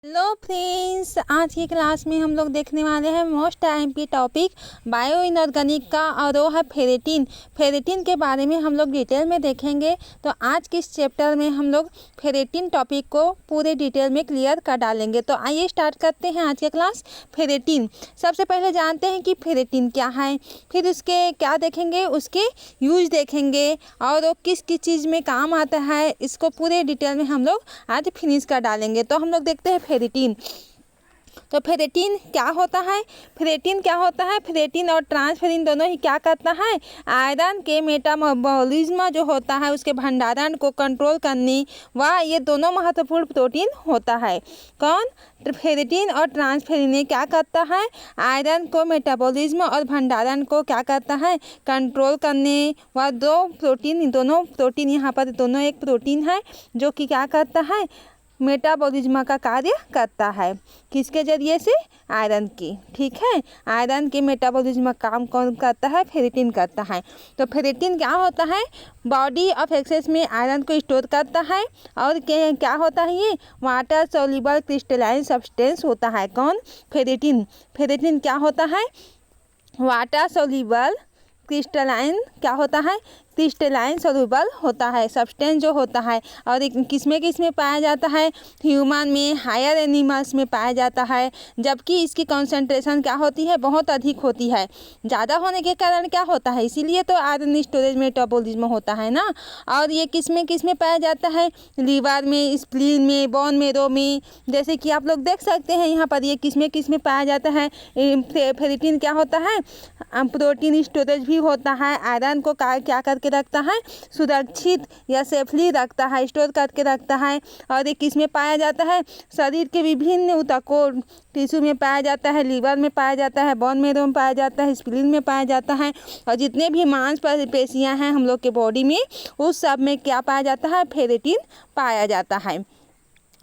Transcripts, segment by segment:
Hello friends, आज की class में हम लोग देखने वाले हैं most IMP topic bio inorganic का, और वो है फेरेटिन। फेरेटिन के बारे में हम लोग डिटेल में देखेंगे। तो आज के इस चैप्टर में हम लोग फेरेटिन टॉपिक को पूरे डिटेल में क्लियर कर डालेंगे। तो आइए स्टार्ट करते हैं आज की क्लास। फेरेटिन, सबसे पहले जानते हैं कि फेरेटिन क्या है, फिर उसके क्या देखेंगे, उसके यूज देखेंगे और वो किस किस चीज़ में काम आता है, इसको पूरे डिटेल में हम लोग आज फिनिश कर डालेंगे। तो हम लोग देखते हैं फेरेटिन। तो फेरेटिन क्या होता है? फेरेटिन और ट्रांसफेरिन दोनों ही क्या करता है? आयरन के मेटाबॉलिज्म जो होता है उसके भंडारण को कंट्रोल करने व ये दोनों महत्वपूर्ण प्रोटीन होता है। कौन? फेरेटिन और ट्रांसफेरिन ये क्या करता है? आयरन को मेटाबॉलिज्म और भंडारण को क्या करता है? कंट्रोल करने व दोनों प्रोटीन यहाँ पर दोनों एक प्रोटीन है जो कि क्या करता है? मेटाबॉलिज्म का कार्य करता है। किसके जरिए से? आयरन की। ठीक है, आयरन के मेटाबॉलिज्म काम कौन करता है? फेरेटिन करता है। तो फेरेटिन क्या होता है? बॉडी ऑफ एक्सेस में आयरन को स्टोर करता है। और क्या होता है? ये वाटर सोल्यूबल क्रिस्टलाइन सब्सटेंस होता है। कौन? फेरेटिन। फेरेटिन क्या होता है? वाटर सोल्यूबल क्रिस्टलाइन क्या होता है? क्रिस्टलाइन सोल्यूबल होता है, सब्सटेंस जो होता है। और किस में पाया जाता है? ह्यूमन में, हायर एनिमल्स में पाया जाता है। जबकि इसकी कॉन्सेंट्रेशन क्या होती है? बहुत अधिक होती है। ज़्यादा होने के कारण क्या होता है? इसीलिए तो आयरन स्टोरेज मेटाबॉलिज्म होता है ना। और ये किस में पाया जाता है? लीवर में, स्प्लीन में, बोन मैरो में। जैसे कि आप लोग देख सकते हैं यहाँ पर ये किस में पाया जाता है? फेरेटिन क्या होता है? प्रोटीन स्टोरेज भी होता है। आयरन को क्या करके रखता है? सुरक्षित या सेफली रखता है, स्टोर करके रखता है। और ये किस में पाया जाता है? शरीर के विभिन्न ऊतकों टिश्यू में पाया जाता है, लीवर में पाया जाता है, बोन मैरो में पाया जाता है, स्प्लीन में पाया जाता है। और जितने भी मांसपेशियां हैं हम लोग के बॉडी में, उस सब में क्या पाया जाता है? फेरेटिन पाया जाता है।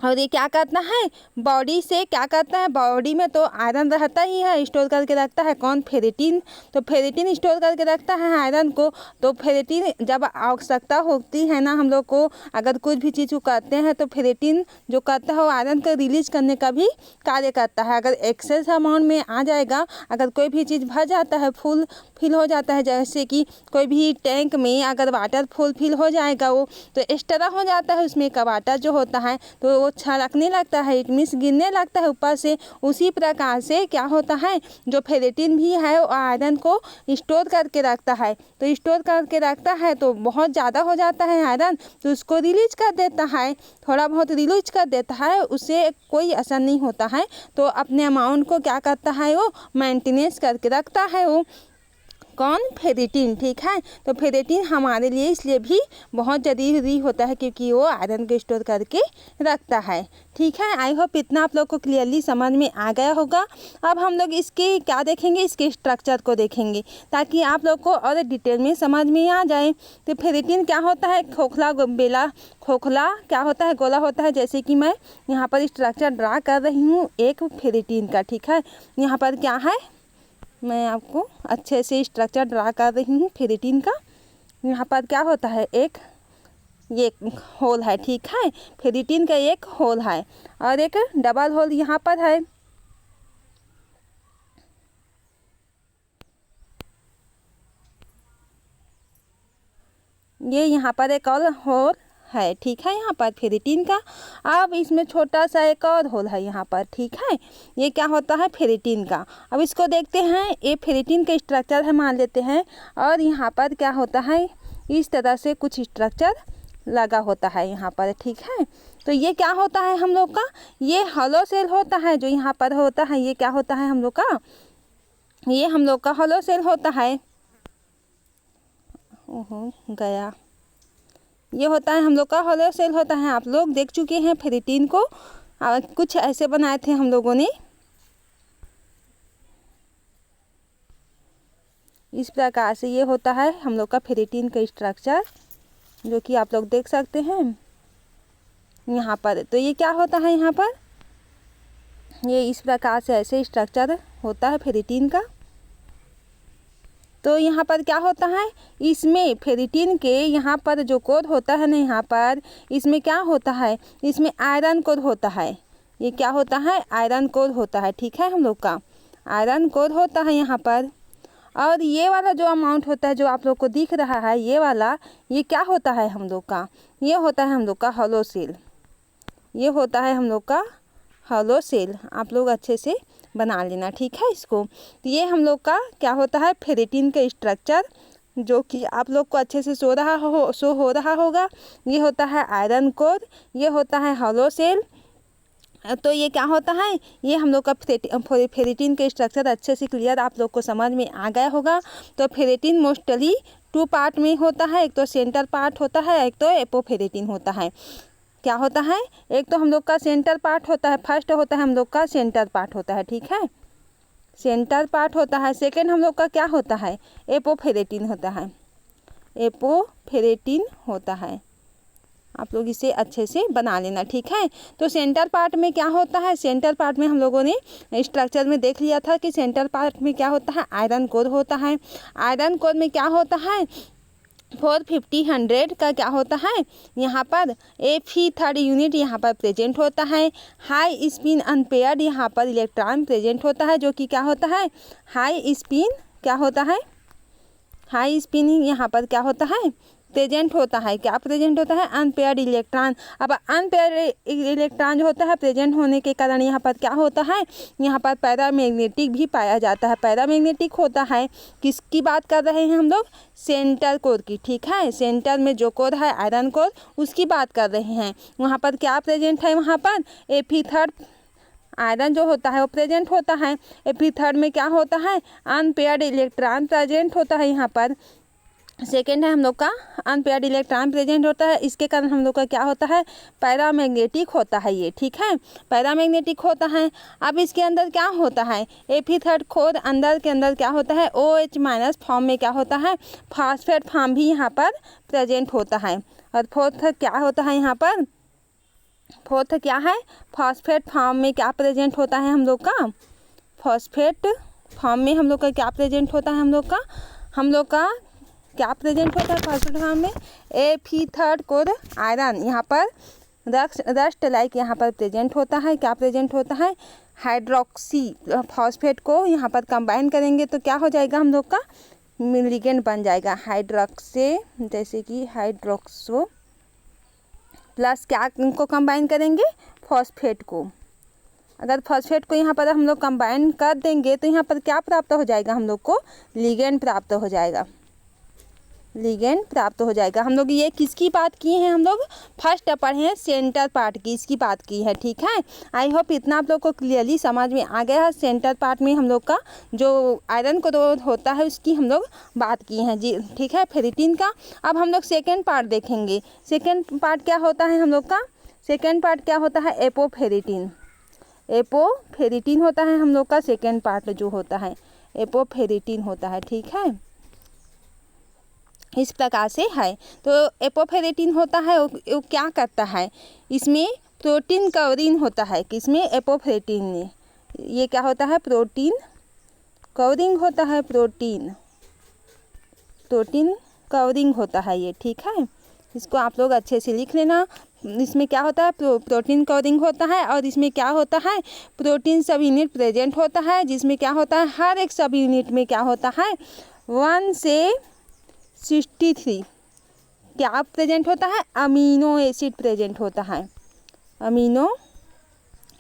और ये क्या करता है? बॉडी से क्या करता है? बॉडी में तो आयरन रहता ही है, स्टोर करके रखता है। कौन? फेरेटिन। तो फेरेटिन स्टोर करके रखता है आयरन को। तो फेरेटिन जब आवश्यकता होती है ना हम लोग को, अगर कुछ भी चीज़ को करते हैं तो फेरेटिन जो करता है वो आयरन को रिलीज करने का भी कार्य करता है। अगर एक्सेस अमाउंट में आ जाएगा, अगर कोई भी चीज़ भर जाता है, फुल फिल हो जाता है, जैसे कि कोई भी टैंक में अगर वाटर फुल फिल हो जाएगा वो, तो एक्स्ट्रा हो जाता है उसमें का वाटर जो होता है, तो वो छलकने लगता है, इट मीन्स गिरने लगता है ऊपर से। उसी प्रकार से क्या होता है? जो फेरेटिन भी है वो आयरन को स्टोर करके रखता है। तो स्टोर करके रखता है तो बहुत ज़्यादा हो जाता है आयरन, तो उसको रिलीज कर देता है, थोड़ा बहुत रिलीज कर देता है, उससे कोई असर नहीं होता है। तो अपने अमाउंट को क्या करता है? वो मेंटेनेंस करके रखता है वो। कौन? फेरेटिन। ठीक है, तो फेरेटिन हमारे लिए इसलिए भी बहुत ज़रूरी होता है क्योंकि वो आयरन को स्टोर करके रखता है। ठीक है, आई होप इतना आप लोग को क्लियरली समझ में आ गया होगा। अब हम लोग इसके क्या देखेंगे? इसके स्ट्रक्चर को देखेंगे ताकि आप लोग को और डिटेल में समझ में आ जाए। तो फेरेटिन क्या होता है? खोखला क्या होता है? गोला होता है। जैसे कि मैं यहाँ पर स्ट्रक्चर ड्रा कर रही हूँ एक फेरेटिन का। ठीक है, यहाँ पर क्या है, मैं आपको अच्छे से स्ट्रक्चर ड्रा कर रही हूँ फेरेटिन का। यहाँ पर क्या होता है? ये होल है। ठीक है, फेरेटिन का एक होल है और एक डबल होल यहाँ पर है। ये यहाँ पर एक और होल है। ठीक है, यहाँ पर फेरेटिन का। अब इसमें छोटा सा एक और होल है यहाँ पर। ठीक है, ये क्या होता है? फेरेटिन का। अब इसको देखते हैं, ये फेरेटिन का स्ट्रक्चर है मान लेते हैं। और यहाँ पर क्या होता है? इस तरह से कुछ स्ट्रक्चर लगा होता है यहाँ पर। ठीक है, तो ये क्या होता है हम लोग का? ये हॉलो सेल होता है जो यहाँ पर होता है। ये क्या होता है हम लोग का? ये हम लोग का हॉलो सेल होता है। ओहो गया, ये होता है हम लोग का हॉलो सेल होता है। आप लोग देख चुके हैं फेरेटिन को, कुछ ऐसे बनाए थे हम लोगों ने। इस प्रकार से ये होता है हम लोग का फेरेटिन का स्ट्रक्चर, जो कि आप लोग देख सकते हैं यहाँ पर। तो ये क्या होता है यहाँ पर? ये इस प्रकार से ऐसे स्ट्रक्चर होता है फेरेटिन का। तो यहाँ पर क्या होता है? इसमें फेरेटिन के यहाँ पर जो कोड होता है ना, यहाँ पर इसमें क्या होता है? इसमें आयरन कोड होता है। ये क्या होता है, आयरन कोर होता है, ठीक है, हम लोग का आयरन कोर होता है यहाँ पर। और ये वाला जो अमाउंट होता है जो आप लोग को दिख रहा है ये वाला, ये क्या होता है हम लोग का, ये होता है हम लोग का हॉलो सेल, ये होता है हम लोग का हॉलो सेल। आप लोग अच्छे से बना लेना, ठीक है इसको। तो ये हम लोग का क्या होता है, फेरेटिन का स्ट्रक्चर, जो कि आप लोग को अच्छे से शो हो रहा होगा। ये होता है आयरन कोर, ये होता है हॉलो सेल। तो ये क्या होता है, ये हम लोग का फेरेटिन के स्ट्रक्चर अच्छे से क्लियर आप लोग को समझ में आ गया होगा। तो फेरेटिन मोस्टली 2 पार्ट में होता है, एक तो सेंटर पार्ट होता है, एक तो एपोफेरेटिन होता है। क्या होता है, एक तो हम लोग का सेंटर पार्ट होता है, फर्स्ट होता है हम लोग का सेंटर पार्ट होता है, ठीक है, सेंटर पार्ट होता है। सेकेंड हम लोग का क्या होता है, एपोफेरेटिन होता है, एपोफेरेटिन होता है। आप लोग इसे अच्छे से बना लेना, ठीक है। तो सेंटर पार्ट में क्या होता है, सेंटर पार्ट में हम लोगों ने स्ट्रक्चर में देख लिया था कि सेंटर पार्ट में क्या होता है, आयरन कोर होता है। आयरन कोर में क्या होता है, 450 का क्या होता है, यहाँ पर Fe3 यूनिट यहाँ पर प्रेजेंट होता है। हाई स्पिन अनपेयर्ड यहाँ पर इलेक्ट्रॉन प्रेजेंट होता है, जो कि क्या होता है, हाई स्पिन क्या होता है, हाई स्पिन यहाँ पर क्या होता है, प्रेजेंट होता है। क्या प्रेजेंट होता है, अनपेयर्ड इलेक्ट्रॉन। अब अनपेयर्ड इलेक्ट्रॉन जो होता है प्रेजेंट होने के कारण यहाँ पर क्या होता है, यहाँ पर पैरामैग्नेटिक भी पाया जाता है। पैरामैग्नेटिक होता है, किसकी बात कर रहे हैं हम लोग, सेंटर कोर की, ठीक है, सेंटर में जो कोर है आयरन कोर, उसकी बात कर रहे हैं। वहाँ पर क्या प्रेजेंट है, वहाँ पर Fe3 आयरन जो होता है वो प्रेजेंट होता है। Fe3 में क्या होता है, अनपेयर्ड इलेक्ट्रॉन प्रेजेंट होता है यहाँ पर। सेकेंड है हम लोग का अनपेयर्ड इलेक्ट्रॉन प्रेजेंट होता है, इसके कारण हम लोग का क्या होता है, पैरामैग्नेटिक होता है ये, ठीक है, पैरामैग्नेटिक होता है। अब इसके अंदर क्या होता है, Fe3 कोर अंदर के अंदर क्या होता है, OH- फॉर्म में क्या होता है, फास्फेट फॉर्म भी यहाँ पर प्रेजेंट होता है। और फोर्थ क्या होता है यहाँ पर, फोर्थ क्या है, फॉस्फेट फॉर्म में क्या प्रेजेंट होता है हम लोग का, फॉस्फेट फॉर्म में हम लोग का क्या प्रेजेंट होता है, हम लोग का क्या प्रेजेंट होता है फॉस्फेट फॉर्म में, Fe3 कोर आयरन यहाँ पर रस्ट लाइक यहाँ पर प्रेजेंट होता है। क्या प्रेजेंट होता है, हाइड्रोक्सी फॉस्फेट को यहाँ पर कंबाइन करेंगे तो क्या हो जाएगा, हम लोग का लिगेंड बन जाएगा हाइड्रोक्से, जैसे कि हाइड्रोक्सो प्लस क्या को कंबाइन करेंगे, फॉस्फेट को। अगर फॉस्फेट को यहाँ पर हम लोग कंबाइन कर देंगे तो यहाँ पर क्या प्राप्त हो जाएगा, हम लोग को लिगेंड प्राप्त हो जाएगा, लिगेंड प्राप्त हो जाएगा। हम लोग ये किसकी बात किए हैं, हम लोग फर्स्ट पढ़े हैं सेंटर पार्ट की, इसकी बात की है, ठीक है। आई होप इतना आप लोग को क्लियरली समझ में आ गया है। सेंटर पार्ट में हम लोग का जो आयरन कोर होता है उसकी हम लोग बात की हैं जी, ठीक है, फेरेटिन का। अब हम लोग सेकेंड पार्ट देखेंगे। सेकेंड पार्ट क्या होता है हम लोग का, सेकेंड पार्ट क्या होता है, एपोफेरेटिन, एपोफेरेटिन होता है हम लोग का सेकेंड पार्ट जो होता है, एपोफेरेटिन होता है, ठीक है, इस प्रकार से है। तो एपोफेरेटिन होता है वो क्या करता है, इसमें प्रोटीन कवरिंग होता है, किसमें, एपोफेरेटिन में। ये क्या होता है, प्रोटीन कवरिंग होता है, प्रोटीन कवरिंग होता है ये, ठीक है। इसको आप लोग अच्छे से लिख लेना। इसमें क्या होता है, प्रोटीन कवरिंग होता है, और इसमें क्या होता है, प्रोटीन सब यूनिट प्रेजेंट होता है, जिसमें क्या होता है, हर एक सब यूनिट में क्या होता है, 1 से 63 क्या प्रेजेंट होता है, अमीनो एसिड प्रेजेंट होता है, अमीनो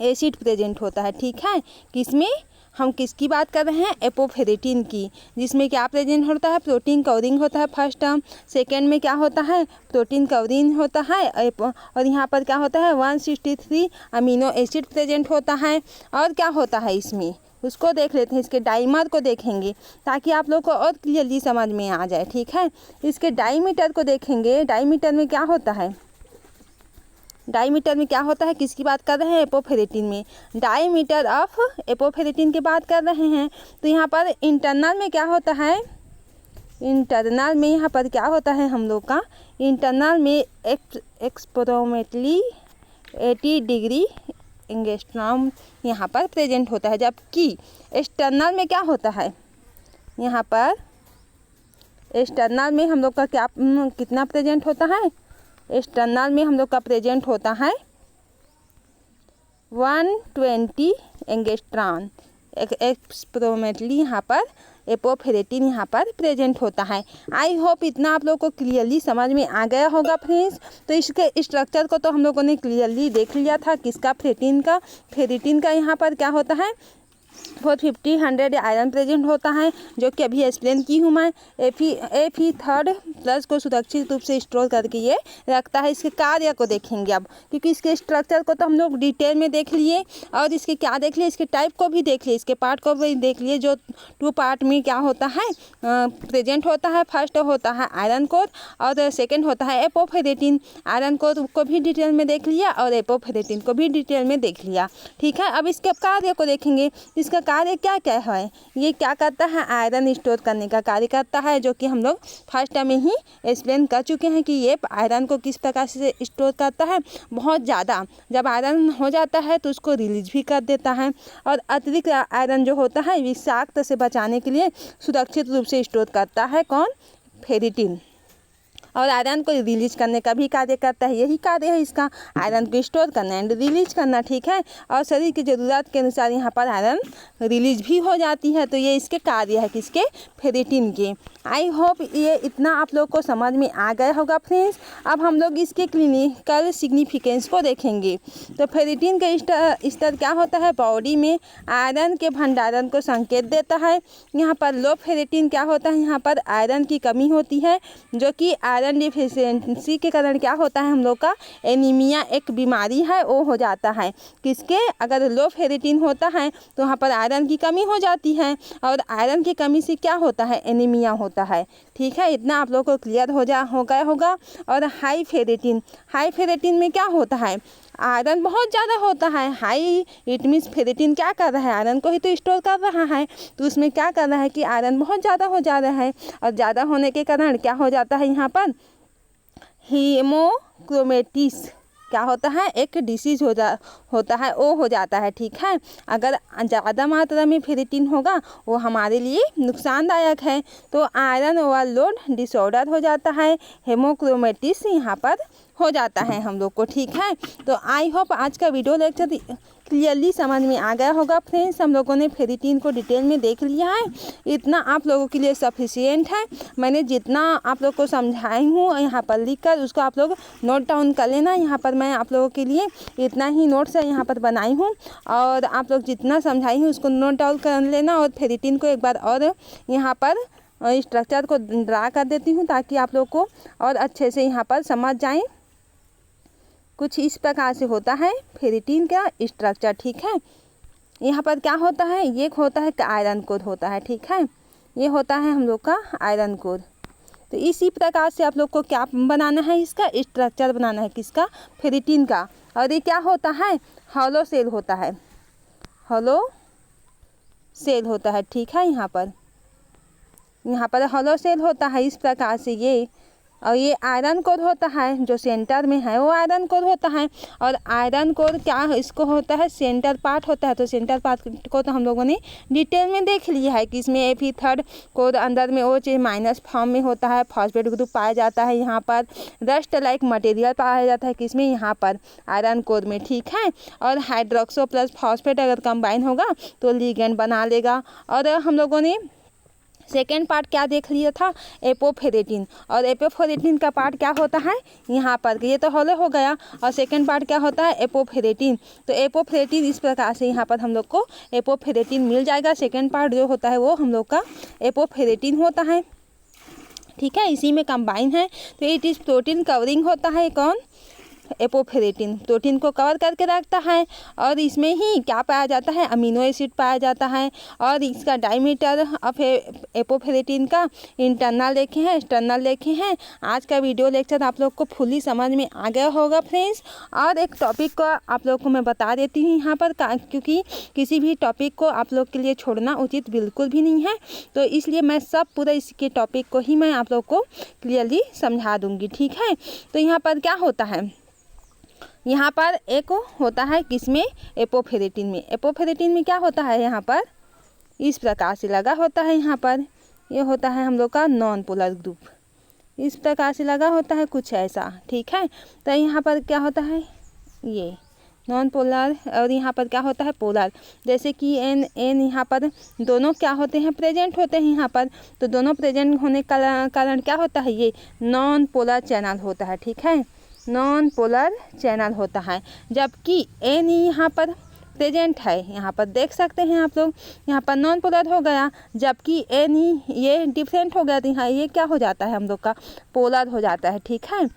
एसिड प्रेजेंट होता है, ठीक है। किसमें, हम किसकी बात कर रहे हैं, एपोफेरेटिन की, जिसमें क्या प्रेजेंट होता है, प्रोटीन कवरिंग होता है फर्स्ट टर्म। सेकेंड में क्या होता है, प्रोटीन कवरिंग होता है, और यहाँ पर क्या होता है, 163 अमीनो एसिड प्रेजेंट होता है। और क्या होता है इसमें, उसको देख लेते हैं, इसके डाइमर को देखेंगे ताकि आप लोग को और क्लियरली समझ में आ जाए, ठीक है। इसके डाईमीटर को देखेंगे, डाईमीटर में क्या होता है, डाईमीटर में क्या होता है, किसकी बात कर रहे हैं, एपोफेरेटिन में, डाईमीटर ऑफ एपोफेरेटिन की बात कर रहे हैं। तो यहाँ पर इंटरनल में क्या होता है, इंटरनल में यहाँ पर क्या होता है हम लोग का, इंटरनल में एक्सपोरोमेटली 80 डिग्री एंगस्ट्रॉम यहाँ पर प्रेजेंट होता है। जबकि एक्सटर्नल में क्या होता है, यहाँ पर एक्सटर्नल में हम लोग का क्या कितना प्रेजेंट होता है, एक्सटर्नल में हम लोग का प्रेजेंट होता है 120 एंगस्ट्रॉन एप्रोक्सीमेटली यहाँ पर एपोफेरेटिन यहाँ पर प्रेजेंट होता है। आई होप इतना आप लोग को क्लियरली समझ में आ गया होगा फ्रेंड्स। तो इसके स्ट्रक्चर को तो हम लोगों ने क्लियरली देख लिया था, किसका, फेरेटिन का यहाँ पर क्या होता है 450 100 आयरन प्रेजेंट होता है, जो कि अभी एक्सप्लेन की हूँ मैं। Fe3 प्लस को सुरक्षित रूप से स्टोर करके ये रखता है। इसके कार्य को देखेंगे अब, क्योंकि इसके स्ट्रक्चर को तो हम लोग डिटेल में देख लिए और इसके क्या देख लिए, इसके टाइप को भी देख लिए, इसके पार्ट को भी देख लिए, जो 2 पार्ट में क्या होता है प्रेजेंट होता है। फर्स्ट होता है आयरन कोर और सेकेंड होता है एपोफेरेटिन। आयरन कोर को भी डिटेल में देख लिया और एपोफेरेटिन को भी डिटेल में देख लिया, ठीक है। अब इसके कार्य को देखेंगे। इसका कार्य क्या क्या है, ये क्या करता है, आयरन स्टोर करने का कार्य करता है, जो कि हम लोग फर्स्ट में ही एक्सप्लेन कर चुके हैं कि ये आयरन को किस प्रकार से स्टोर करता है। बहुत ज़्यादा जब आयरन हो जाता है तो उसको रिलीज भी कर देता है, और अतिरिक्त आयरन जो होता है विषाक्त से बचाने के लिए सुरक्षित रूप से स्टोर करता है कौन, फेरेटिन। और आयरन को रिलीज करने का भी कार्य करता है। यही कार्य है इसका, आयरन को स्टोर करना एंड रिलीज करना, ठीक है। और शरीर की ज़रूरत के अनुसार यहाँ पर आयरन रिलीज भी हो जाती है। तो ये इसके कार्य है, किसके, फेरेटिन के। आई होप ये इतना आप लोग को समझ में आ गया होगा फ्रेंड्स। अब हम लोग इसके क्लिनिकल सिग्निफिकेंस को देखेंगे। तो फेरेटिन का स्तर क्या होता है, बॉडी में आयरन के भंडारण को संकेत देता है। यहाँ पर लो फेरेटिन क्या होता है, यहाँ पर आयरन की कमी होती है, जो कि आयरन डिफिशियंसी के कारण क्या होता है, हम लोग का एनीमिया एक बीमारी है वो हो जाता है। किसके, अगर लो फेरेटिन होता है तो वहाँ पर आयरन की कमी हो जाती है, और आयरन की कमी से क्या होता है, एनीमिया होता है, ठीक है। इतना आप लोग को क्लियर हो गया होगा। और हाई फेरेटिन में क्या होता है, आयरन बहुत ज़्यादा होता है। हाई इट मीन्स फेरेटिन क्या कर रहा है, आयरन को ही तो स्टोर कर रहा है। तो उसमें क्या कर रहा है कि आयरन बहुत ज़्यादा हो जा रहा है, और ज़्यादा होने के कारण क्या हो जाता है, यहाँ पर हीमोक्रोमेटिस क्या होता है, एक डिसीज होता है, वो हो जाता है, ठीक है। अगर ज़्यादा मात्रा में फेरेटिन होगा वो हमारे लिए नुकसानदायक है। तो आयरन ओवरलोड डिसऑर्डर हो जाता है, हेमोक्रोमेटिस यहाँ पर हो जाता है हम लोग को, ठीक है। तो आई होप आज का वीडियो लेक्चर क्लियरली समझ में आ गया होगा फ्रेंड्स। हम लोगों ने फेरेटिन को डिटेल में देख लिया है, इतना आप लोगों के लिए सफिशिएंट है। मैंने जितना आप लोग को समझाई हूँ यहाँ पर लिख कर उसको आप लोग नोट डाउन कर लेना। यहाँ पर मैं आप लोगों के लिए इतना ही नोट्स यहाँ पर बनाई हूँ, और आप लोग जितना समझाई हूँ उसको नोट डाउन कर लेना। और फेरेटिन को एक बार और यहाँ पर स्ट्रक्चर को ड्रा कर देती हूँ, ताकि आप लोग को और अच्छे से यहाँ पर समझ जाए। कुछ इस प्रकार से होता है फेरेटिन का स्ट्रक्चर, ठीक है। यहाँ पर क्या होता है, ये होता है आयरन कोर होता है, ठीक है। ये होता है हम लोग का आयरन कोर। तो इसी प्रकार से आप लोग को क्या बनाना है, इसका स्ट्रक्चर बनाना है, किसका, फेरेटिन का। और ये क्या होता है, हॉलो सेल होता है, हॉलो सेल होता है, ठीक है। यहाँ पर हॉलो सेल होता है इस प्रकार से ये। और ये आयरन कोर होता है, जो सेंटर में है वो आयरन कोर होता है। और आयरन कोर क्या इसको होता है, सेंटर पार्ट होता है। तो सेंटर पार्ट को तो हम लोगों ने डिटेल में देख लिया है कि इसमें Fe3 कोर अंदर में वो चीज़ माइनस फॉर्म में होता है, फॉस्फेट ग्रुप पाया जाता है। यहाँ पर रस्ट लाइक मटेरियल पाया जाता है, किसमें, यहाँ पर आयरन कोर में, ठीक है। और हाइड्रोक्सो प्लस फॉस्फेट अगर कंबाइन होगा तो लिगेंड बना लेगा। और हम लोगों ने सेकेंड पार्ट क्या देख लिया था, एपोफेरेटिन। और एपोफेरेटिन का पार्ट क्या होता है, यहाँ पर, ये तो हॉलो हो गया। और सेकेंड पार्ट क्या होता है, एपोफेरेटिन। तो एपोफेरेटिन इस प्रकार से यहाँ पर हम लोग को एपोफेरेटिन मिल जाएगा। सेकेंड पार्ट जो होता है वो हम लोग का एपोफेरेटिन होता है, ठीक है। इसी में कंबाइन है। तो इट इज़ प्रोटीन कवरिंग होता है, कौन, एपोफेरेटिन प्रोटीन को कवर करके रखता है। और इसमें ही क्या पाया जाता है, अमीनो एसिड पाया जाता है। और इसका डायमीटर ऑफ एपोफेरेटिन का इंटरनल देखे हैं, एक्सटर्नल देखे हैं। आज का वीडियो लेक्चर आप लोग को फुली समझ में आ गया होगा फ्रेंड्स। और एक टॉपिक को आप लोग को मैं बता देती हूँ यहाँ पर, क्योंकि किसी भी टॉपिक को आप लोग के लिए छोड़ना उचित बिल्कुल भी नहीं है। तो इसलिए मैं सब पूरा इसके टॉपिक को ही मैं आप लोग को क्लियरली समझा दूँगी, ठीक है। तो यहाँ पर क्या होता है, यहाँ पर एक होता है किसमें, एपोफेरेटिन में। एपोफेरेटिन में क्या होता है, यहाँ पर इस प्रकार से लगा होता है। यहाँ पर ये होता है हम लोग का नॉन पोलर ग्रुप, इस प्रकार से लगा होता है कुछ ऐसा, ठीक है। तो यहाँ पर क्या होता है, ये नॉन पोलर और यहाँ पर क्या होता है पोलर। जैसे कि एन एन यहाँ पर दोनों क्या होते हैं प्रेजेंट होते हैं यहाँ पर, तो दोनों प्रेजेंट होने का कारण क्या होता है ये नॉन पोलर चैनल होता है। ठीक है, नॉन पोलर चैनल होता है। जबकि एन यहाँ पर प्रेजेंट है, यहाँ पर देख सकते हैं आप लोग, यहाँ पर नॉन पोलर हो गया, जबकि एन ये डिफरेंट हो गया, तो यहाँ ये क्या हो जाता है हम लोग का पोलर हो जाता है। ठीक है,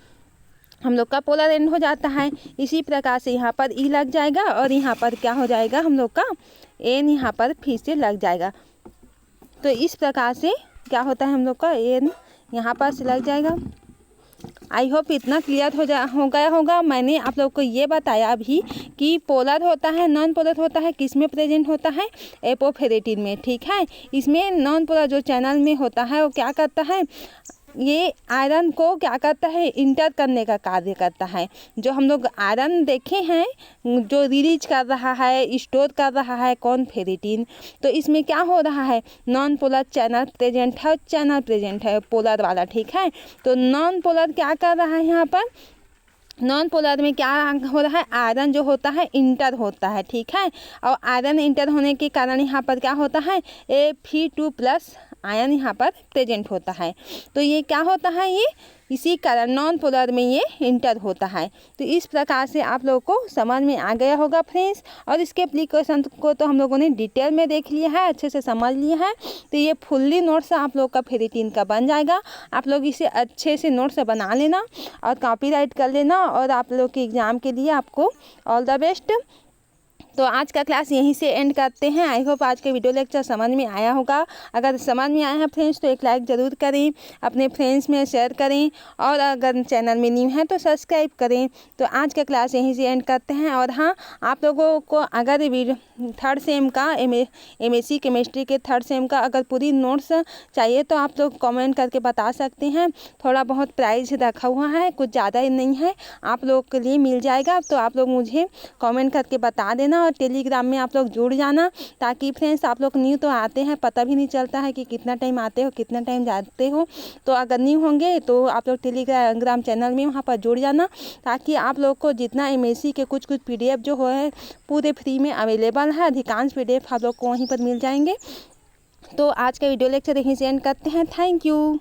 हम लोग का पोलर एंड हो जाता है। इसी प्रकार से यहाँ पर ई लग जाएगा और यहाँ पर क्या हो जाएगा हम लोग का एन यहाँ पर फिर से लग जाएगा। तो इस प्रकार से क्या होता है हम लोग का एन यहाँ पर से लग जाएगा। आई होप इतना क्लियर हो गया होगा। मैंने आप लोग को ये बताया अभी कि पोलर होता है, नॉन पोलर होता है किस में प्रेजेंट होता है, एपोफेरेटिन में। ठीक है, इसमें नॉन पोलर जो चैनल में होता है वो क्या करता है, ये आयरन को क्या करता है इंटर करने का कार्य करता है। जो हम लोग आयरन देखे हैं जो रिलीज कर रहा है, स्टोर कर रहा है कौन फेरेटिन, तो इसमें क्या हो रहा है नॉन पोलर चैनल प्रेजेंट है, चैनल प्रेजेंट है पोलर वाला। ठीक है, तो नॉन पोलर क्या कर रहा है यहाँ पर, नॉन पोलर में क्या हो रहा है आयरन जो होता है इंटर होता है। ठीक है, और आयरन इंटर होने के कारण यहाँ पर क्या होता है Fe2+ आयन यहाँ पर प्रेजेंट होता है। तो ये क्या होता है, ये इसी कारण नॉन पोलर में ये इंटर होता है। तो इस प्रकार से आप लोगों को समझ में आ गया होगा फ्रेंड्स। और इसके एप्लीकेशन को तो हम लोगों ने डिटेल में देख लिया है, अच्छे से समझ लिया है। तो ये फुल्ली नोट्स आप लोग का फेरेटिन का बन जाएगा। आप लोग इसे अच्छे से नोट्स बना लेना और कॉपीराइट कर लेना, और आप लोग के एग्ज़ाम के लिए आपको ऑल द बेस्ट। तो आज का क्लास यहीं से एंड करते हैं। आई होप आज का वीडियो लेक्चर समझ में आया होगा। अगर समझ में आया है फ्रेंड्स तो एक लाइक ज़रूर करें, अपने फ्रेंड्स में शेयर करें, और अगर चैनल में न्यू हैं तो सब्सक्राइब करें। तो आज का क्लास यहीं से एंड करते हैं। और हाँ, आप लोगों को अगर थर्ड सेम का MSc केमिस्ट्री के थर्ड सेम का अगर पूरी नोट्स चाहिए तो आप लोग कमेंट करके बता सकते हैं। थोड़ा बहुत प्राइस रखा हुआ है, कुछ ज़्यादा ही नहीं है, आप लोग के लिए मिल जाएगा। तो आप लोग मुझे कमेंट करके बता देना, और टेलीग्राम में आप लोग जुड़ जाना, ताकि फ्रेंड्स आप लोग न्यू तो आते हैं, पता भी नहीं चलता है कि कितना टाइम आते हो कितना टाइम जाते हो। तो अगर न्यू होंगे तो आप लोग टेलीग्राम चैनल में वहाँ पर जुड़ जाना, ताकि आप लोग को जितना MSc के कुछ PDF जो है पूरे फ्री में अवेलेबल है, अधिकांश PDF आप लोग को वहीं पर मिल जाएंगे। तो आज का वीडियो लेक्चर यहीं से एंड करते हैं। Thank you.